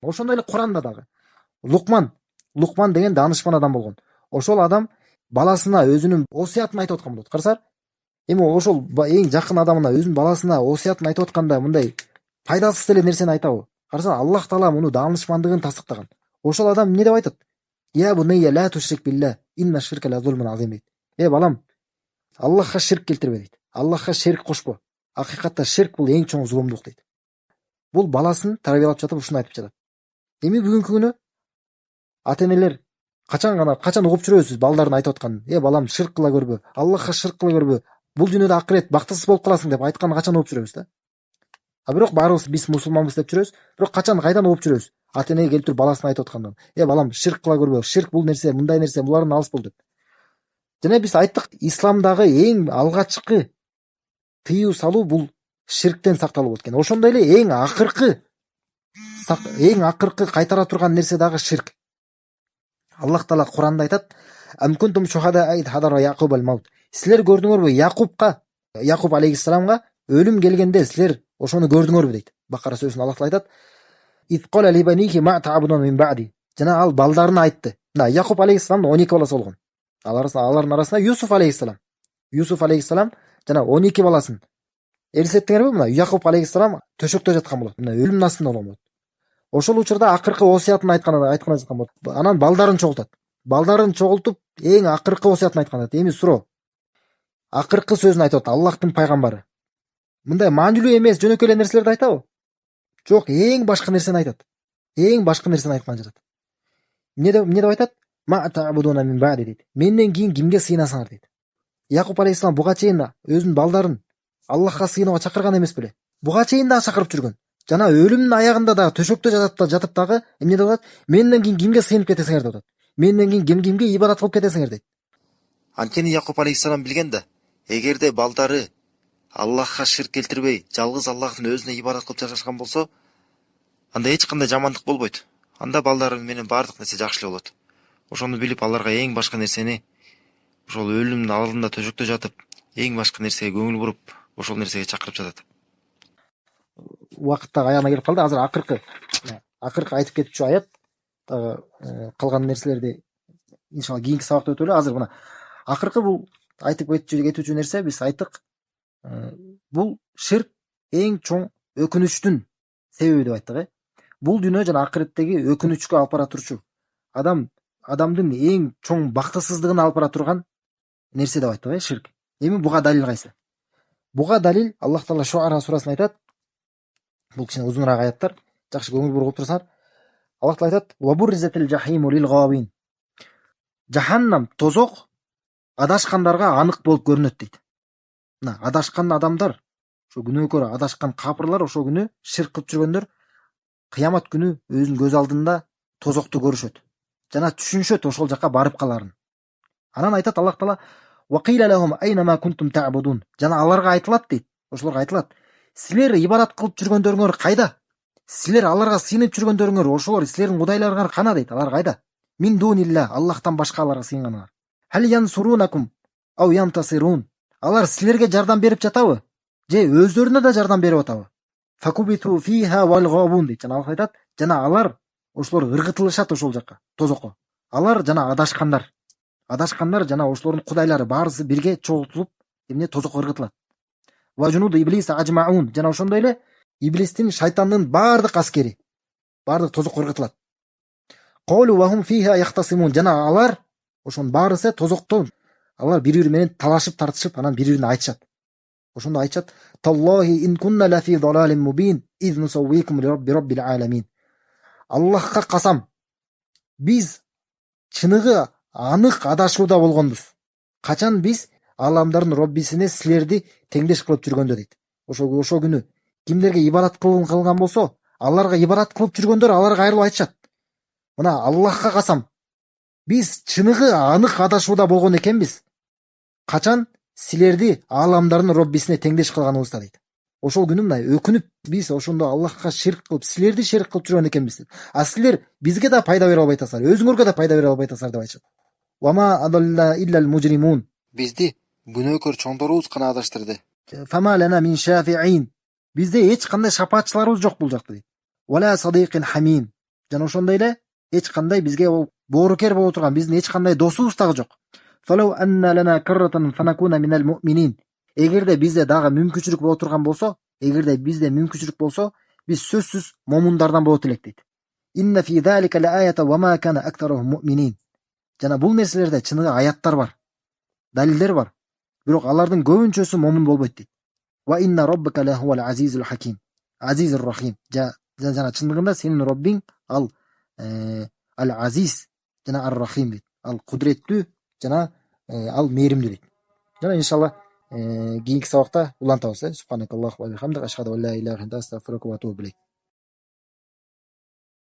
Ошондой эле Куранда дагы Лукман деген даанышман адам болгон. Ошол адам баласына өзүнүн осуятын айтып аткан болот. Карасаңар, эми ошол эң жакын адамына өзүнүн баласына осуятын айтып атканда мындай пайдасыз эле нерсени айтабы? Карасаң, Аллах Таала муну даанышмандыгын тастыктаган. Ошол адам эмне деп айтат? Я бунайя ла тушрик билля, инна ширка ла зулмун азим дейт. Балам, Аллахка ширк келтирбе дейт. Аллахка шерик кошпо. Акыйкатта ширк бул эң чоң зулумдук дейт. Бул баласын тарбиялап жатып ушуну айтып жатат. Эми бүгүнкү күнү ата-энелер качан угуп жүрөбүз балдарын айтып атканын? Балам, ширк кыла көрбө, Аллахка ширк кыла көрбө. Бул дүйнөдө акырет бактысыз болуп каласың деп айтканын качан угуп жүрөбүз да? Бирок баарыбыз биз мусулманбыз деп жүрөбүз. Бирок кайдан угуп жүрөбүз? Ата-энеге келип туруп баласына айтып аткандан. Балам, ширк кыла көрбө. Ширк бул нерсе, мындай нерсе, булардан алыс бол деп. Жана биз айттык, исламдагы эң алгачкы тыюу салуу бул ширктен сакталуу болот экен. Ошондой эле эң акыркы кайтара турган нерсе дагы ширк. Аллах Таала Куранда айтат: "Ам кунтум шухада айд хадара Яқуб ал-маут." Силер көрдүңөрбү, Яқуб алейхиссаламга өлүм келгенде силер ошону көрдүңөрбү дейт. Бакара сүрөсүндө Аллах Таала айтат: "Ид қала ли банихи ма та'будун мин ба'ди." Жана ал балдарына айтты. Яқуб алейхиссаламдын 12 баласы болгон. Алардын арасында Юсуф алейхиссалам жана 12 баласын элестеттиңерби? Яқуб алейхиссалам төшөктө жаткан болот. Өлүмдүн астында болгон болот. Ошол учурда акыркы осуятын айткан жаткан болот. Анан балдарын чогултуп, эң акыркы осуятын айткан. Эми суроо. Акыркы сөзүн айтып атат Аллахтын пайгамбары. Мындай маанилүү эмес жөнөкөй эле нерселерди айтабы? Жок, эң башка нерсени айтат. Эң башка нерсени айткан жатат. Эмне деп айтат? Ма та'будуна мин ба'ди дейт. Менден кийин кимге сыйынасыңар дейт. Яқуб алейхиссалам буга чейин өзүнүн балдарын Аллахка сыйынууга чакырган эмес беле? Буга чейин дагы чакырып жүргөн. Жана өлүмдүн аягында дагы төшөктө жатып дагы эмне деп атат? Менден кийин кимге сыйынып кетесиңер деп атат. Менден кийин кимге ибадат кылып кетесиңер дейт. Анткени Якуб алейхиссалам билген да, эгерде балдары Аллахка ширк келтирбей, жалгыз Аллахтын өзүнө ибадат кылып жашашкан болсо, анда эч кандай жамандык болбойт. Анда балдары менен баардык нерсе жакшы эле болот. Ошону билип, аларга эң башка нерсени ошол өлүмдүн алдында төшөктө жатып, эң башка нерсеге көңүл буруп, ошол нерсеге чакырып жатат. Убакыт дагы аягына келип калды. Азыр акыркы айтып кетчү аят. Калган нерселерди иншалла кийинки сабакта өтөлү. Азыр мына акыркы бул айтып кетүүчү нерсе биз айттык. Бул ширк эң чоң өкүнүчтүн себеби деп айттык. Бул дүйнө жана акыреттеги өкүнүчкө алып бара турчу. Адамдын эң чоң бактысыздыгына алып бара турган нерсе деп айттык, ширк. Эми буга далил кайсы? Буга далил Аллах Таала Шуара сурасында айтат. Бул кичине узунураак аяттар. Жакшы көңүл буруп турсаңар. Аллах Таала айтат: "Ва бурризатил жахиму лил гавин." Жаханнам, тозок адашкандарга анык болуп көрүнөт дейт. Адашкан адамдар, ошо күнөөкөр адашкан капырлар ошол күнү ширк кылып жүргөндөр кыямат күнү өзүнүн көз алдында тозокту көрүшөт. Жана түшүнүшөт ошол жака барып каларын. Анан айтат Аллах Таала: "Ва кила лахум айна ма кунтум та'будун." Жана аларга айтылат дейт. Ошолорго айтылат: "Силер ибадат кылып жүргөндөрүңөр кайда? Силер аларга сыйынып жүргөндөрүңөр, ошолор силердин кудайларыңар кана?" дейт. Алар кайда? Мин дунилла, Аллахтан башка аларга сыйынганыңар. Хал янсурунакум ау янтасирун. Алар силерге жардам берип жатабы? Же өздөрүнө да жардам берип атабы? Факубиту фиха вал габун дейт. Жана Аллах айтат: "Жана алар ошолор ыргытылышат ошол жака, тозокко. Алар жана адашкандар жана ошолордун кудайлары баарысы бирге чогултулуп, тозокко ыргытылат. Ва жунуду иблис ажмаун." Жана ошондой эле иблистин, шайтандын баардык аскери, баардык тозокко ыргытылат. Колу ва хум фиха яхтасимун. Жана алар ошонун баарысы тозокто алар бири-бири менен талашып, тартышып, анан бири-бирине айтышат. Ошондо айтышат: "Таллахи ин кунна лафи далалин мубин из нусаввикум лирабби раббил аламин." Аллахка касам, биз чыныгы анык адашууда болгонбуз. Качан биз аламдардын Роббисине силерди теңдеш кылып жүргөндө дейт. Ошол күнү кимдерге ибадат кылган болсо, аларга ибадат кылып жүргөндөр аларга кайрылып айтышат: "Мына Аллахка касам, биз чыныгы анык адашууда болгон экенбиз. Качан силерди аламдардын Роббисине теңдеш кылганыбызда" дейт. Ошол күнү мына өкүнүп, биз ошондо Аллахка ширк кылып, силерди ширк кылып жүргөн экенбиз. А силер бизге да пайда бере албай атасыздар, өзүңөргө да пайда бере албай атасыздар деп айтышат. Вама адалла иллал мужримун. Бизди күнөөкөр чоңдорубуз гана адаштырды. Фама лана мин шафиин. Бизде эч кандай шапаатчыларыбыз жок бул жакта дейт. Вала садиқин хамин. жана ошондой эле эч кандай бизге ол боорукер боло турган биздин эч кандай досубуз дагы жок. Эгерде бизде дагы мүмкүнчүлүк боло турган болсо, эгерде бизде мүмкүнчүлүк болсо, биз сөзсүз момундардан болот элек дейт. Инна фи залика лааята ва ма кана актарухум муъминин. Жана бул нерселерде чыныгы аяттар бар, далилдер бар. Бирок алардын көбүнчөсү момун болбойт дейт. Ва инна роббика лахуал азизул хаким. Азизур рахим. Жана чындыгында сенин Роббиң ал ал азиз жана ар рахим дейт. Ал кудуреттүү жана ал мээримдүү дейт. Жана иншалла кийинки сабакта улантабыз. Субханакаллаху ва бихамдик ашхаду ан ла иляха илля анта астагфирука ва атубу илейк.